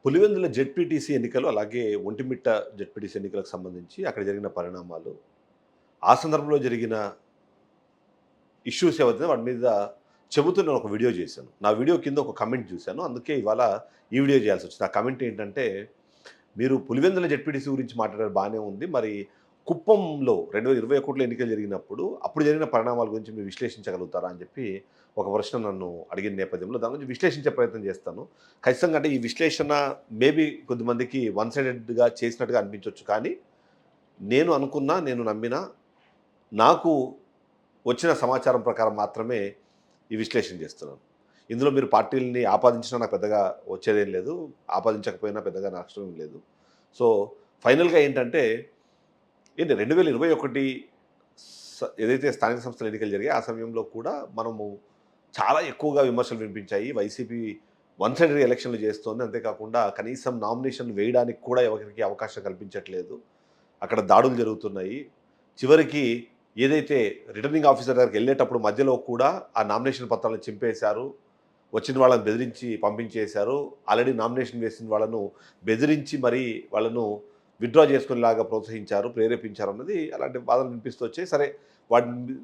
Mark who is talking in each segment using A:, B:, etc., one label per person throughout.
A: Pulivendula ZPTC ఎన్నికలు, అలాగే Vontimitta ZPTC ఎన్నికలకు సంబంధించి అక్కడ జరిగిన పరిణామాలు, ఆ సందర్భంలో జరిగిన ఇష్యూస్ ఏవైతే వాటి మీద చెబుతూ నేను ఒక వీడియో చేశాను. నా వీడియో కింద ఒక కమెంట్ చూశాను. అందుకే ఇవాళ ఈ వీడియో చేయాల్సొచ్చింది. ఆ కమెంట్ ఏంటంటే, మీరు పులివెందుల జెడ్పీటీసీ గురించి మాట్లాడారు బానే ఉంది. మరి కుప్పంలో 2021లో ఎన్నికలు జరిగినప్పుడు, అప్పుడు జరిగిన పరిణామాల గురించి మీరు విశ్లేషించగలుగుతారా అని చెప్పి ఒక ప్రశ్న నన్ను అడిగిన నేపథ్యంలో దాని గురించి విశ్లేషించే ప్రయత్నం చేస్తాను. ఖచ్చితంగా అంటే ఈ విశ్లేషణ మేబీ కొద్దిమందికి వన్ సైడెడ్‌గా చేసినట్టుగా అనిపించొచ్చు. కానీ నేను అనుకున్నా, నేను నమ్మిన, నాకు వచ్చిన సమాచారం ప్రకారం మాత్రమే ఈ విశ్లేషణ చేస్తున్నాను. ఇందులో మీరు పార్టీలని ఆపాదించినా నాకు పెద్దగా వచ్చేదేం లేదు. ఆపాదించకపోయినా పెద్దగా నష్టం ఏం లేదు. సో, ఫైనల్‌గా ఏంటంటే 2021 ఏదైతే స్థానిక సంస్థల ఎన్నికలు జరిగాయో, ఆ సమయంలో కూడా మనము చాలా ఎక్కువగా విమర్శలు వినిపించాయి. వైసీపీ వన్ సైడెడ్ ఎలక్షన్‌లు చేస్తోంది. అంతేకాకుండా కనీసం నామినేషన్‌లు వేయడానికి కూడా ఎవరికీ అవకాశం కల్పించట్లేదు. అక్కడ దాడులు జరుగుతున్నాయి. చివరికి ఏదైతే రిటర్నింగ్ ఆఫీసర్ దగ్గరికెళ్ళేటప్పుడు మధ్యలో కూడా ఆ నామినేషన్ పత్రాలను చింపేశారు. వచ్చిన వాళ్ళని బెదిరించి పంపించేశారు. ఆల్రెడీ నామినేషన్ వేసిన వాళ్ళను బెదిరించి మరీ వాళ్ళను విత్‌డ్రా చేసుకునేలాగా ప్రోత్సహించారు, ప్రేరేపించారు అన్నది అలాంటి వాదనలు వినిపిస్తూ వచ్చాయి. సరే, వాటిని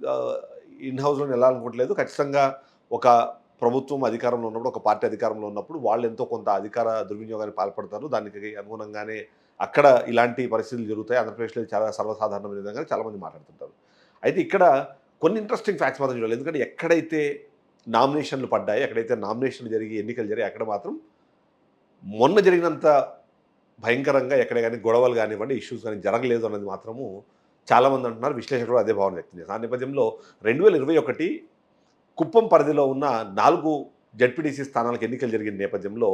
A: ఇన్ హౌస్‌లోనే ఎళ్ళాలనుకోవట్లేదు. ఖచ్చితంగా ఒక ప్రభుత్వం అధికారంలో ఉన్నప్పుడు, ఒక పార్టీ అధికారంలో ఉన్నప్పుడు వాళ్ళు ఎంతో కొంత అధికార దుర్వినియోగానికి పాల్పడతారు. దానికి అనుగుణంగానే అక్కడ ఇలాంటి పరిస్థితులు జరుగుతాయి. ఆంధ్రప్రదేశ్‌లో ఇది చాలా సర్వసాధారణమైన విధంగా చాలామంది మాట్లాడుతుంటారు. అయితే ఇక్కడ కొన్ని ఇంట్రెస్టింగ్ ఫ్యాక్ట్స్ మాత్రం చూడాలి. ఎందుకంటే ఎక్కడైతే నామినేషన్‌లు పడ్డాయి, ఎక్కడైతే నామినేషన్‌లు జరిగి ఎన్నికలు జరిగాయి, అక్కడ మాత్రం మొన్న జరిగినంత భయంకరంగా ఎక్కడ గాని గొడవలు గానివ్వండి, ఇష్యూస్ గాని జరగలేదు అన్నది మాత్రము చాలామంది అంటున్నారు. విశ్లేషకులు కూడా అదే భావన వ్యక్తం చేశారు. ఆ నేపథ్యంలో 2021 కుప్పం పరిధిలో ఉన్న 4 జడ్పీటీసీ స్థానాలకు ఎన్నికలు జరిగిన నేపథ్యంలో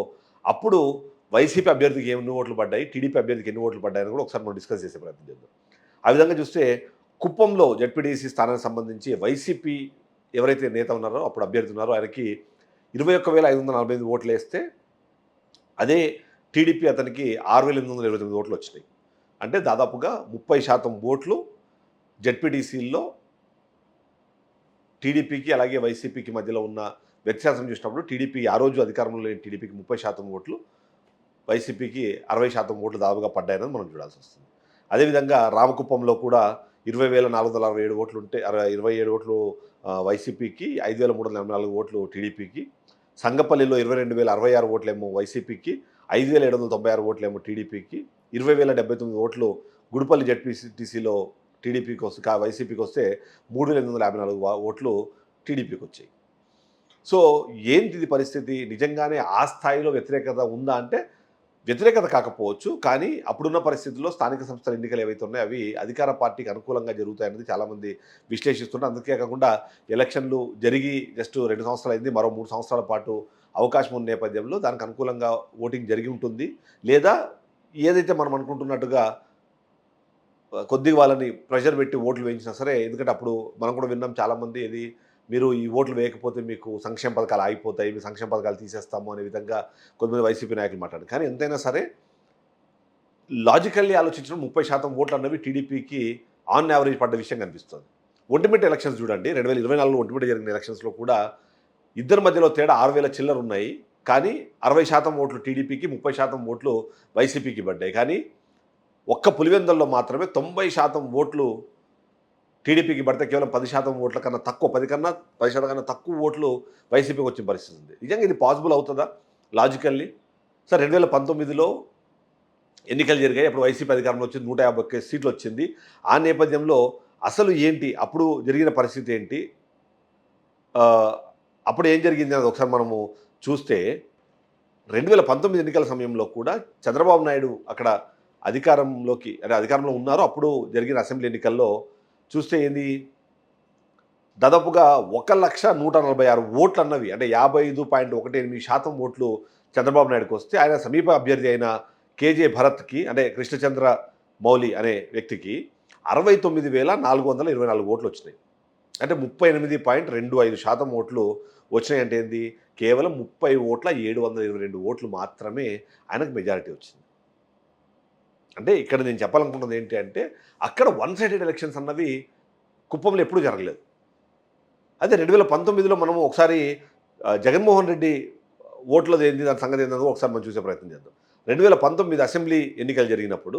A: అప్పుడు వైసీపీ అభ్యర్థికి ఎన్ని ఓట్లు పడ్డాయి, టీడీపీ అభ్యర్థికి ఎన్ని ఓట్లు పడ్డాయని కూడా ఒకసారి మనం డిస్కస్ చేసే ప్రయత్నం చేద్దాం. ఆ విధంగా చూస్తే కుప్పంలో జడ్పీటీసీ స్థానానికి సంబంధించి వైసీపీ ఎవరైతే నేత ఉన్నారో, అప్పుడు అభ్యర్థి ఉన్నారో, ఆయనకి 21,548 ఓట్లేస్తే, అదే టీడీపీ అతనికి 6,829 ఓట్లు వచ్చినాయి. అంటే దాదాపుగా 30% ఓట్లు జడ్పీటీసీల్లో టీడీపీకి అలాగే వైసీపీకి మధ్యలో ఉన్న వ్యత్యాసం చూసినప్పుడు టీడీపీ ఆ రోజు అధికారంలో లేని టీడీపీకి 30% ఓట్లు, వైసీపీకి 60% ఓట్లు దాదాపుగా పడ్డాయని మనం చూడాల్సి వస్తుంది. అదేవిధంగా రామకుప్పంలో కూడా 20,467 ఓట్లుంటే 27 ఓట్లు వైసీపీకి, 5,384 ఓట్లు టీడీపీకి, సంగపల్లిలో 22,066 ఓట్లేమో వైసీపీకి, 5,796 ఓట్లేమో టీడీపీకి, 20,079 ఓట్లు గుడిపల్లి జడ్పీటీసీలో వైసీపీకి వస్తే 3,854 ఓట్లు టీడీపీకి వచ్చాయి. సో, ఏంటిది పరిస్థితి? నిజంగానే ఆ స్థాయిలో వ్యతిరేకత ఉందా అంటే, వ్యతిరేకత కాకపోవచ్చు. కానీ అప్పుడున్న పరిస్థితుల్లో స్థానిక సంస్థల ఎన్నికలు ఏవైతే ఉన్నాయో అవి అధికార పార్టీకి అనుకూలంగా జరుగుతాయనేది చాలామంది విశ్లేషిస్తున్నారు. అందుకే కాకుండా ఎలక్షన్లు జరిగి జస్ట్ 2 సంవత్సరాలైంది. మరో 3 సంవత్సరాల పాటు అవకాశం ఉన్న నేపథ్యంలో దానికి అనుకూలంగా ఓటింగ్ జరిగి ఉంటుంది. లేదా ఏదైతే మనం అనుకుంటున్నట్టుగా కొద్దిగా వాళ్ళని ప్రెషర్ పెట్టి ఓట్లు వేయించినా సరే, ఎందుకంటే అప్పుడు మనం కూడా విన్నాం చాలామంది, మీరు ఈ ఓట్లు వేయకపోతే మీకు సంక్షేమ పథకాలు ఆగిపోతాయి, మీ సంక్షేమ పథకాలు తీసేస్తాము అనే విధంగా కొంతమంది వైసీపీ నాయకులు మాట్లాడారు. కానీ ఎంతైనా సరే లాజికల్లీ ఆలోచించిన 30% ఓట్లు అన్నవి టీడీపీకి ఆన్ యావరేజ్ పడ్డ విషయం కనిపిస్తుంది. ఒంటిమిట్ట ఎలక్షన్స్ చూడండి. 2024లో ఒంటిమిట్ట జరిగిన ఎలక్షన్స్‌లో కూడా ఇద్దరి మధ్యలో తేడా 6,000 చిల్లర ఉన్నాయి. కానీ 60% ఓట్లు టీడీపీకి, 30% ఓట్లు వైసీపీకి పడ్డాయి. కానీ ఒక్క పులివెందుల్లో మాత్రమే 90% ఓట్లు టీడీపీకి పడితే కేవలం 10% ఓట్ల కన్నా తక్కువ, 10% కన్నా తక్కువ ఓట్లు వైసీపీకి వచ్చిన పరిస్థితి ఉంది. నిజంగా ఇది పాసిబుల్ అవుతుందా లాజికల్లీ? సార్, 2019లో ఎన్నికలు జరిగాయి. అప్పుడు వైసీపీ అధికారంలో వచ్చింది. 151 సీట్లు వచ్చింది. ఆ నేపథ్యంలో అసలు ఏంటి? అప్పుడు జరిగిన పరిస్థితి ఏంటి? అప్పుడు ఏం జరిగింది అనేది ఒకసారి మనము చూస్తే, 2019 ఎన్నికల సమయంలో కూడా చంద్రబాబు నాయుడు అక్కడ అధికారంలో ఉన్నారు. అప్పుడు జరిగిన అసెంబ్లీ ఎన్నికల్లో చూస్తే దాదాపుగా 1,146 ఓట్లు అన్నవి, అంటే 55.18% ఓట్లు చంద్రబాబు నాయుడుకి వస్తే, ఆయన సమీప అభ్యర్థి అయిన కేజే భరత్‌కి, అంటే కృష్ణచంద్ర మౌలి అనే వ్యక్తికి 69,424 ఓట్లు వచ్చినాయి. అంటే 38.25% ఓట్లు వచ్చినాయంటే కేవలం 30,722 ఓట్లు మాత్రమే ఆయనకు మెజారిటీ వచ్చింది. అంటే ఇక్కడ నేను చెప్పాలనుకుంటున్నది ఏంటి అంటే, అక్కడ వన్ సైడెడ్ ఎలక్షన్స్ అన్నవి కుప్పంలో ఎప్పుడూ జరగలేదు. అదే 2019లో మనము ఒకసారి జగన్మోహన్ రెడ్డి దాని సంగతి ఏందో ఒకసారి మనం చూసే ప్రయత్నం చేద్దాం. 2019 అసెంబ్లీ ఎన్నికలు జరిగినప్పుడు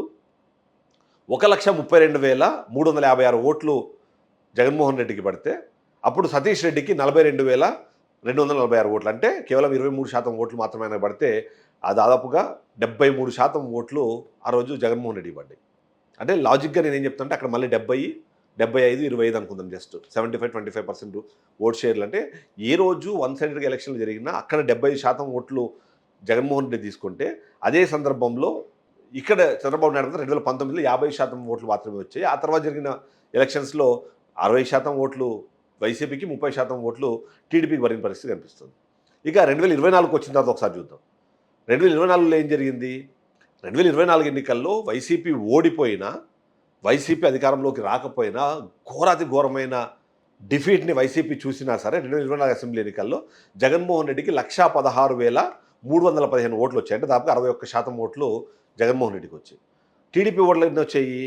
A: 1,32,356 ఓట్లు జగన్మోహన్ రెడ్డికి పడితే అప్పుడు సతీష్ రెడ్డికి 42,246 ఓట్లు, అంటే కేవలం 23% ఓట్లు మాత్రమే ఆయనకు పడితే ఆ దాదాపుగా 73% ఓట్లు ఆ రోజు జగన్మోహన్ రెడ్డికి పడ్డాయి. అంటే లాజిక్గా నేనేం చెప్తానంటే అక్కడ మళ్ళీ 70, 75, 25 అనుకుందాం, జస్ట్ 75-25% ఓట్ షేర్లు. అంటే ఏ రోజు వన్ సైడెడ్గా ఎలక్షన్లు జరిగినా అక్కడ 75% ఓట్లు జగన్మోహన్ రెడ్డి తీసుకుంటే, అదే సందర్భంలో ఇక్కడ చంద్రబాబు నాయుడు 2019లో 50% ఓట్లు మాత్రమే వచ్చాయి. ఆ తర్వాత జరిగిన ఎలక్షన్స్లో 60% ఓట్లు వైసీపీకి, 30% ఓట్లు టీడీపీకి పడిన పరిస్థితి కనిపిస్తుంది. ఇక 2024కి వచ్చిన తర్వాత ఒకసారి చూద్దాం. 2024లో ఏం జరిగింది? 2024 ఎన్నికల్లో వైసీపీ ఓడిపోయినా, వైసీపీ అధికారంలోకి రాకపోయినా, ఘోరాతి ఘోరమైన డిఫీట్ని వైసీపీ చూసినా సరే 2024 అసెంబ్లీ ఎన్నికల్లో జగన్మోహన్ రెడ్డికి 1,16,315 ఓట్లు వచ్చాయి. అంటే దాదాపు 61% ఓట్లు జగన్మోహన్ రెడ్డికి వచ్చాయి. టీడీపీ ఓట్లు ఎన్ని వచ్చాయి?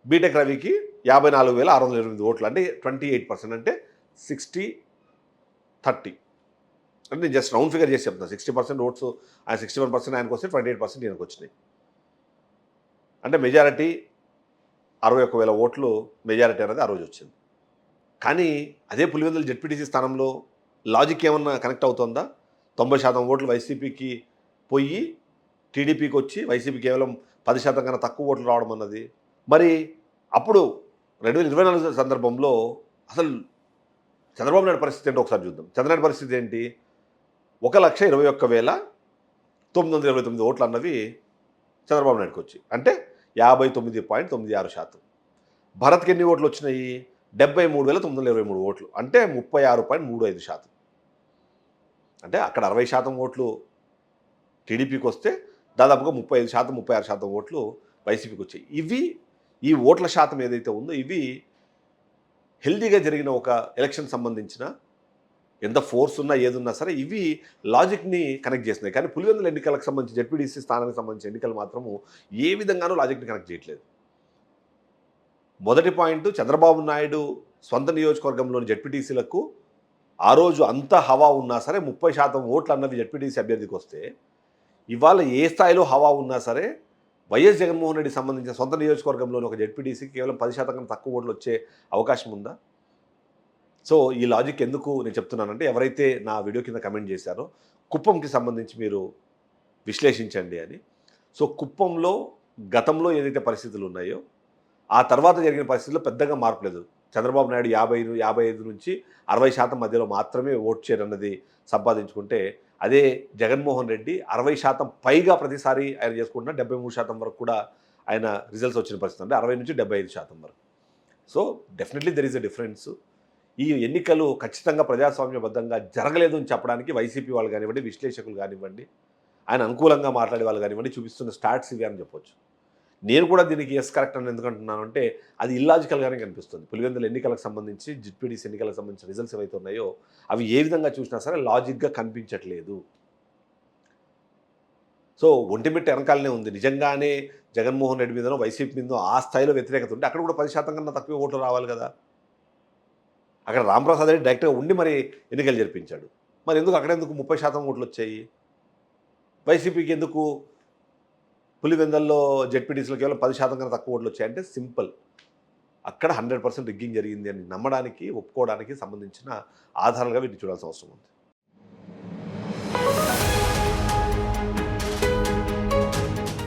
A: బీటెక్ రవికి 54,628 ఓట్లు, అంటే 28%, అంటే 60-30. అంటే నేను జస్ట్ రౌండ్ ఫిగర్ చేసి చెప్తాను. 60% ఓట్స్ ఆయన, 61% ఆయనకు వస్తే 28% ఈయనకు వచ్చినాయి. అంటే మెజారిటీ 61,000 ఓట్లు మెజారిటీ అనేది ఆ రోజు వచ్చింది. కానీ అదే పులివెందుల జెడ్పీటీసీ స్థానంలో లాజిక్ ఏమన్నా కనెక్ట్ అవుతుందా? 90% ఓట్లు వైసీపీకి పోయి టీడీపీకి వచ్చి వైసీపీ కేవలం 10% కన్నా తక్కువ ఓట్లు రావడం అన్నది. మరి అప్పుడు 2024 సందర్భంలో అసలు చంద్రబాబు నాయుడు పరిస్థితి ఏంటో ఒకసారి చూద్దాం. చంద్రబాబు పరిస్థితి ఏంటి? 1,21,929 ఓట్లు అన్నవి చంద్రబాబు నాయుడుకి వచ్చి, అంటే 59.96%. భరత్కి ఎన్ని ఓట్లు వచ్చినాయి? 73,923 ఓట్లు, అంటే 36.35%. అంటే అక్కడ 60% ఓట్లు టీడీపీకి వస్తే దాదాపుగా 35%, 36% ఓట్లు వైసీపీకి వచ్చాయి. ఈ ఓట్ల శాతం ఏదైతే ఉందో ఇవి హెల్దీగా జరిగిన ఒక ఎలక్షన్ సంబంధించిన ఎంత ఫోర్స్ ఉన్నా ఏదున్నా సరే ఇవి లాజిక్ని కనెక్ట్ చేస్తున్నాయి. కానీ పులివెందుల ఎన్నికలకు సంబంధించి, జెడ్పీటీసీ స్థానానికి సంబంధించిన ఎన్నికలు మాత్రము ఏ విధంగానూ లాజిక్ని కనెక్ట్ చేయట్లేదు. మొదటి పాయింట్, చంద్రబాబు నాయుడు సొంత నియోజకవర్గంలోని జెడ్పీటీసీలకు ఆ రోజు అంత హవా ఉన్నా సరే 30% ఓట్లు అన్నవి జెడ్పీటీసీ అభ్యర్థికి వస్తే, ఇవాళ ఏ స్థాయిలో హవా ఉన్నా సరే వైఎస్ జగన్మోహన్ రెడ్డికి సంబంధించిన సొంత నియోజకవర్గంలోని ఒక జెడ్పీటీసీకి కేవలం 10% కన్నా తక్కువ ఓట్లు వచ్చే అవకాశం ఉందా? సో ఈ లాజిక్ ఎందుకు నేను చెప్తున్నానంటే, ఎవరైతే నా వీడియో కింద కమెంట్ చేశారో కుప్పంకి సంబంధించి మీరు విశ్లేషించండి అని. సో కుప్పంలో గతంలో ఏదైతే పరిస్థితులు ఉన్నాయో ఆ తర్వాత జరిగిన పరిస్థితుల్లో పెద్దగా మార్పు లేదు. చంద్రబాబు నాయుడు 55 నుంచి 60% మధ్యలో మాత్రమే ఓట్ షేర్ అన్నది సంపాదించుకుంటే, అదే జగన్మోహన్ రెడ్డి 60% పైగా ప్రతిసారి ఆయన చేసుకుంటున్న 73% వరకు కూడా ఆయన రిజల్ట్స్ వచ్చిన పరిస్థితి, అంటే 60 నుంచి 75% వరకు. So definitely there is a difference. ఈ ఎన్నికలు ఖచ్చితంగా ప్రజాస్వామ్యబద్ధంగా జరగలేదు అని చెప్పడానికి వైసీపీ వాళ్ళు కానివ్వండి, విశ్లేషకులు కానివ్వండి, ఆయన అనుకూలంగా మాట్లాడే వాళ్ళు కానివ్వండి చూపిస్తున్న స్టాట్స్ ఇవి అని చెప్పొచ్చు. నేను కూడా దీనికి ఎస్ కరెక్ట్ అని ఎందుకు అంటున్నాను అంటే, అది ఇల్లాజికల్గానే కనిపిస్తుంది. పులివెందుల ఎన్నికలకు సంబంధించి, జెడ్పీటీసీ ఎన్నికలకు సంబంధించిన రిజల్ట్స్ ఏవైతే ఉన్నాయో అవి ఏ విధంగా చూసినా సరే లాజిక్గా కనిపించట్లేదు. సో ఒంటిమిట్ట వెనకాలనే ఉంది. నిజంగానే జగన్మోహన్ రెడ్డి మీదనో వైసీపీ మీదనో ఆ స్థాయిలో వ్యతిరేకత ఉంటే అక్కడ కూడా 10% కన్నా తక్కువ ఓట్లు రావాలి కదా. అక్కడ రాంప్రసాద్ రెడ్డి డైరెక్ట్గా ఉండి మరి ఎన్నికలు జరిపించాడు. మరి ఎందుకు అక్కడ ఎందుకు 30% ఓట్లు వచ్చాయి? వైసీపీకి ఎందుకు పులివెందల్లో జెడ్పీటీసీలో కేవలం 10% కన్నా తక్కువ ఓట్లు వచ్చాయంటే సింపుల్, అక్కడ 100% రిగ్గింగ్ జరిగింది అని నమ్మడానికి, ఒప్పుకోవడానికి సంబంధించిన ఆధారాలుగా వీటిని చూడాల్సిన అవసరం ఉంది.